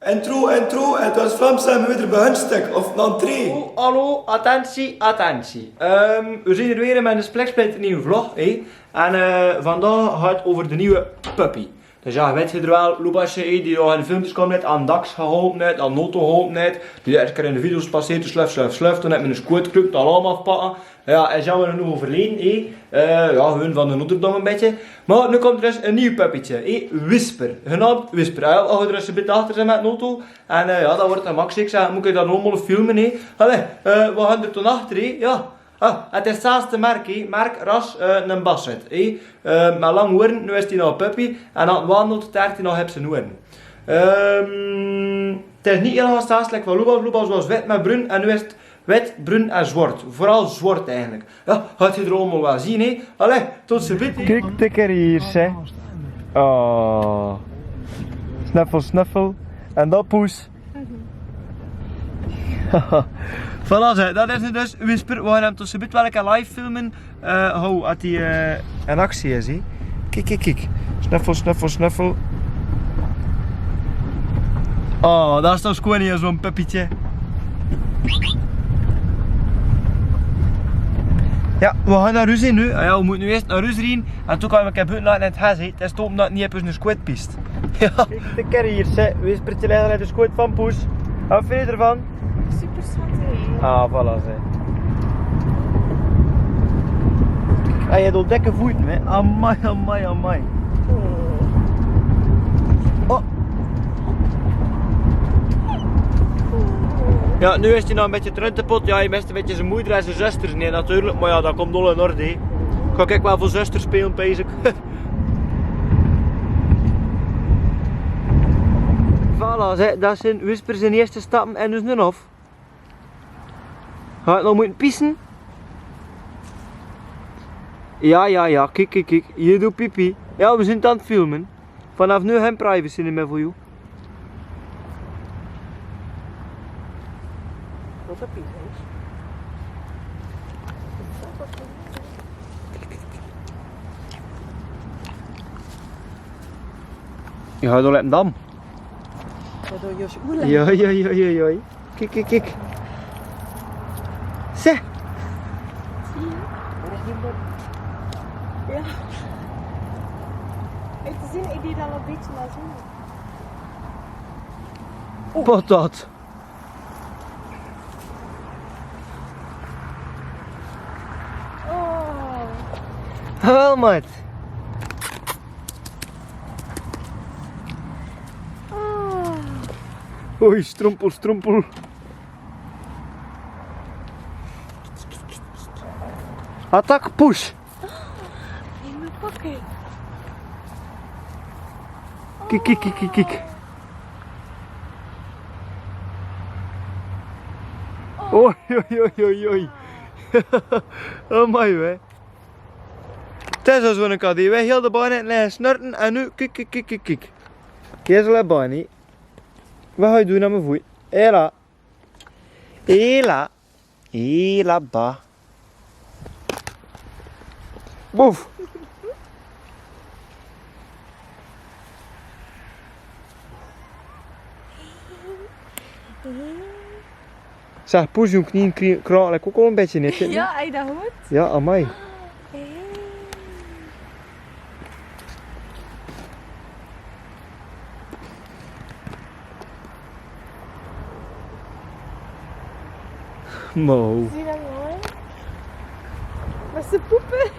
Intro, het was Vlaams en we weer bij hun stuk, of een entree. Oh, hallo, attentie, attentie. We zijn er weer met een splijtnieuwe vlog. En vandaag gaat het over de nieuwe puppy. Dus ja, weet je er wel, Lubasje die al in de filmpjes komt net aan Dax geholpen net, aan Noto geholpen net. Die de eerste keer in de video's passeert, sluf. Toen heb ik een squidclub, dat allemaal afpakken. Ja, en zijn we er nu overleden, ja, hun van de Notre-Dame een beetje. Maar nu komt er dus een nieuw puppytje, Whisper. Genaamd Whisper. Ja, als we er eens een beetje achter zijn met Noto. En ja, dat wordt een max. Ik zeg, moet ik dat allemaal filmen, Allee, we gaan er toen achter, ja. Ah, het is hetzelfde merk, merk ras een basset. Met lang hoorn, nu is hij nog een puppy. En aan het wandelt, daar hij nog heb zijn hoorn. Het is niet helemaal hetzelfde van Lubas was wit met bruin. En nu is het wit, bruin en zwart. Vooral zwart eigenlijk. Ja, gaat je er allemaal wel zien, Allee, tot ze wit. Kijk, dikker hier, hè. Oh. Snuffel. En dat poes. Voilà, dat is nu dus Whisper. We gaan hem tussen bit welke live filmen. Hoe dat hij in actie is. Kijk. Snuffel. Oh, dat is toch gewoon niet zo'n puppytje. Ja, we gaan naar huis nu. Ja, we moeten nu eerst naar huis rijden. En toen kan ik hem buiten laten in het huis. Het is top dat het niet op een squid pist. Ja. Kijk, de kerry hier, Whispertje leggen uit de squid van Poes. Wat vind je ervan? Super schattig. Ah, voilà, zeg. Kijk, en je doet dikke voeten, hè. Amai. Oh. Ja, nu is hij nog een beetje truntepot. Ja, hij mist een beetje zijn moeder en zijn zusters. Nee, natuurlijk. Maar ja, dat komt al in orde, hè. Ga ik wel voor zusters spelen, pees ik. Voilà, zeg. Dat zijn Whisper zijn eerste stappen en dus nu af. Ga ik nog moeten pissen? Ja, kijk. Je doet pipi. Ja, we zijn het aan het filmen. Vanaf nu geen privacy meer voor jou. Wat heb je eens? Je gaat door een dam. Wat doe je als oerlijk? Ja. Kijk. Zeg. Zie je? Waar is die bot? Ja. Ik te zien, ik deed al een beetje naar zo. Patat. Oh. Wel, maat. Oh. Oei, strompel. Attack, push. In mijn pocket. Kijk. Oei. Amai, hè. Het is al zo'n kat, die wij heel de baan in liggen snurten en nu, kijk. Hier is de baan, hè. Wat ga je doen aan mijn voet? Hela, ba. Boef. Zeg, poes, je knieën kraken ook al een beetje net. Ja, hij dat hoort. Ja, amai. Mo. Zie je dat mooi? Met zijn poepen.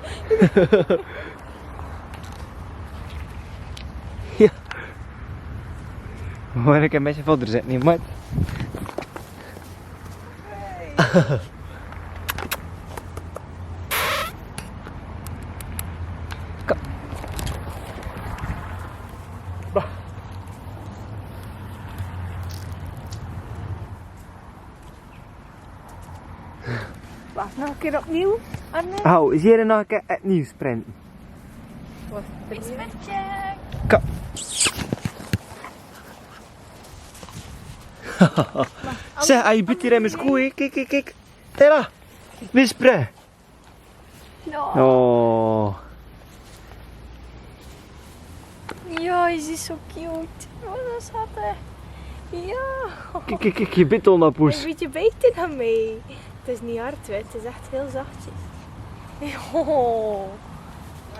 Ja. Hoor ik een beetje verder zitten, niet, maar. Kom. Bah. Wacht, nog een keer opnieuw, Arne. Hou, is hier nog een keer opnieuw sprinten. Wacht, Whispertje. Kom. Zeg, hij biedt hier in mijn schoen, kijk. Tera, Whisper. No. Oh. Ja, hij is zo cute. Wat is dat? Ja. Kijk, je bent al naar Een poes. beetje beter dan mij. Het is niet hard, hè. Het is echt heel zachtjes. Oh.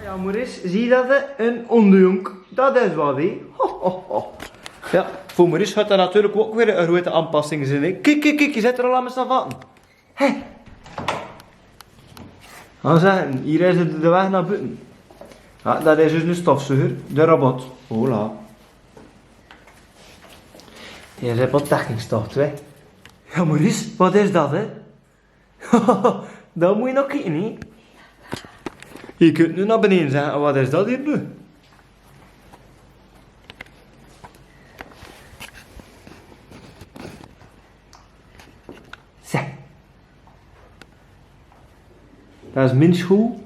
Ja, Maurice, zie je dat? Hè? Een onderjonk. Dat is wat, hè? Ja, voor Maurice gaat dat natuurlijk ook weer een grote aanpassing zijn. Hè? Kijk, je zit er al aan met z'n vatten. Hé. Gaan zeggen, hier is de weg naar buiten. Ja, dat is dus een stofzuiger, de robot. Hola. Hier is wat dekkingsstof, hè. Ja, Maurice, wat is dat, hè? Dat moet je nog kijken, hè. Je kunt nu naar beneden zeggen, wat is dat hier nu? Zeg. Dat is min school.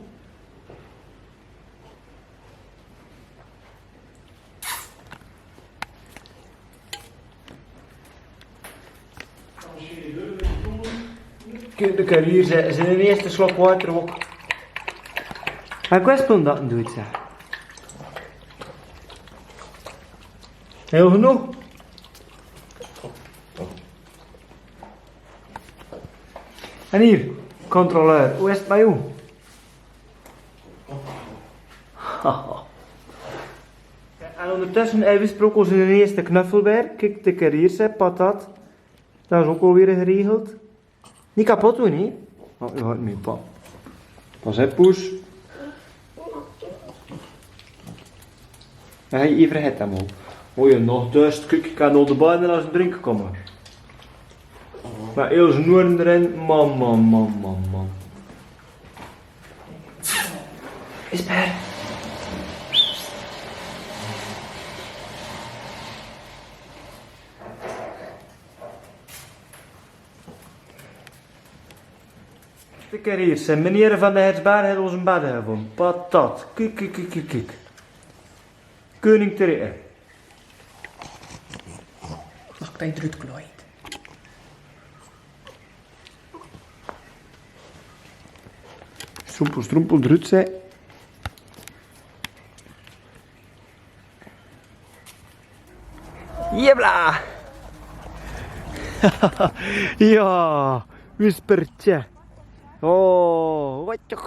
De carrière zijn de eerste slok water ook. Maar ik wist dat het doet, zeg. Heel genoeg. En hier, controleur, hoe is het bij jou? En ondertussen hebben we gesproken zijn eerste knuffelbeer. Kijk, de carrière, patat. Dat is ook alweer geregeld. Niet kapot doen, hè? Oh, je gaat mee, pa. Pas op, poes. Dan ga je even het hem al. Oh je nog duist, kijk, ik kan al de banden als een drinken komen. Maar heel zijn noorden erin, man. Is per. Kijk hier, zijn meneer van de Hetsbaar heeft ons een bed gevonden. Patat. Kijk. Koning Terre. Mag ik bij druk klooien? Stroempel, drut, zei. Jebla! Ja, whispertje. Oh, watje.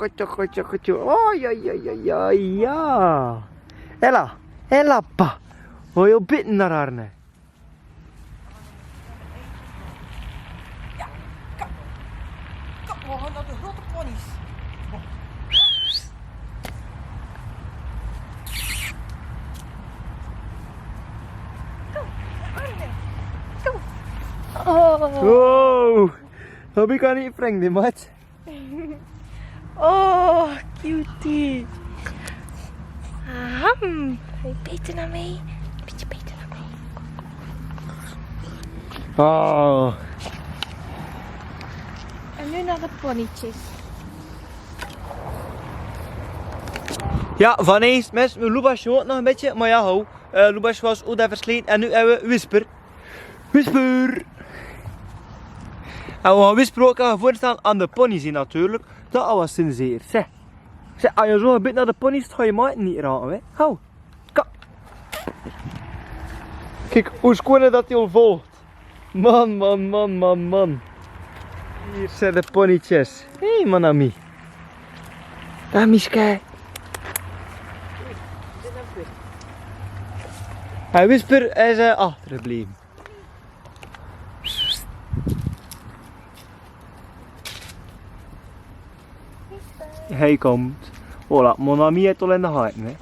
Oh, ja. Ella, pa. Oh, je bitten naar haar, ne. Kom, we gaan naar de grote ponies. Oh. Wow, heb ik aan niet vreemd, maat. Oh, cutie. Aham. Hij beter naar mij. Beetje beter naar mij. Oh. En nu naar de ponytjes. Ja, van eens, mensen, Lubasje ook nog een beetje, maar ja, hou. Lubasje was ook daar versleten en nu hebben we Whisper. En we gaan Whisper ook gaan voorstaan aan de ponies hier natuurlijk. Dat was sinds Zeg, als je zo een beetje naar de ponies ga je maat niet raken, hè. Hou. Kijk, hoe schoon dat hij al volgt. Man. Hier zijn de ponytjes. Hé, man, Ami. Daar, Miske. Hij Whisper is achtergebleven. Hij komt. Hola, mon ami heeft al in de gaten, hè.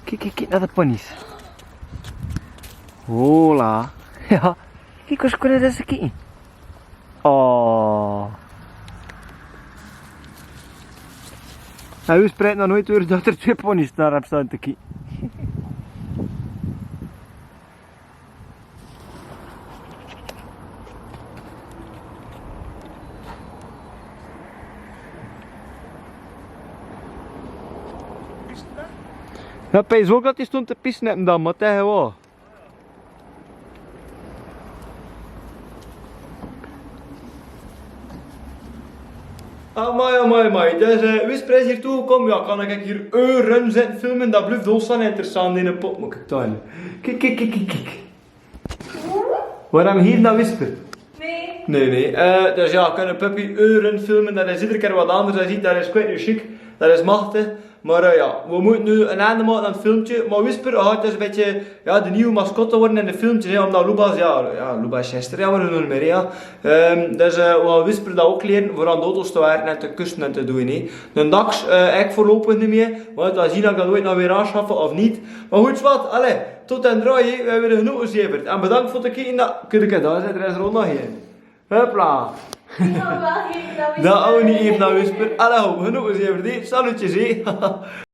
Kijk naar de ponies. Hola. Ja. Kijk, hoe kunnen dat ze kijken. Oh. Hij spreidt nog nooit door dat er 2 ponies naar hem staan te kijken. Ja, pijs ook dat hij stond te pissen dan, maar tegen wat? Amai. Dus Whisper is hier toegekomen. Ja, kan ik hier uren zitten filmen. Dat blijft dolstaan interessant in een pot, moet ik tellen. Kijk. We hebben hier naar Whisper. Nee. Nee. Dus ja, we kunnen Puppy uren filmen. Dat is iedere keer wat anders. Je ziet, dat is kwijt nu chic. Dat is machtig. Maar ja, we moeten nu een einde maken aan het filmpje. Maar Whisper gaat dus een beetje de nieuwe mascotte worden in de filmpjes. Hè, omdat Lubas, Lubas is gisteren, ja, maar we doen meer. Ja. Dus we gaan Whisper dat ook leren voor aan de auto's te werken en te kussen en te doen. Hè. De Dax ik voorlopig niet meer. Want we zien dat ik dat ooit nog weer aanschaffen of niet. Maar goed, wat, allez, tot en draai. We hebben er genoeg gezeverd. En bedankt voor het kijken. Kun ik daar zitten, er is er ook nog één. Hopla. Die gaan we wel geven dat we Dat gaan we niet even naar Whisper. Allee, genoeg gezeverd. Salutjes, hé.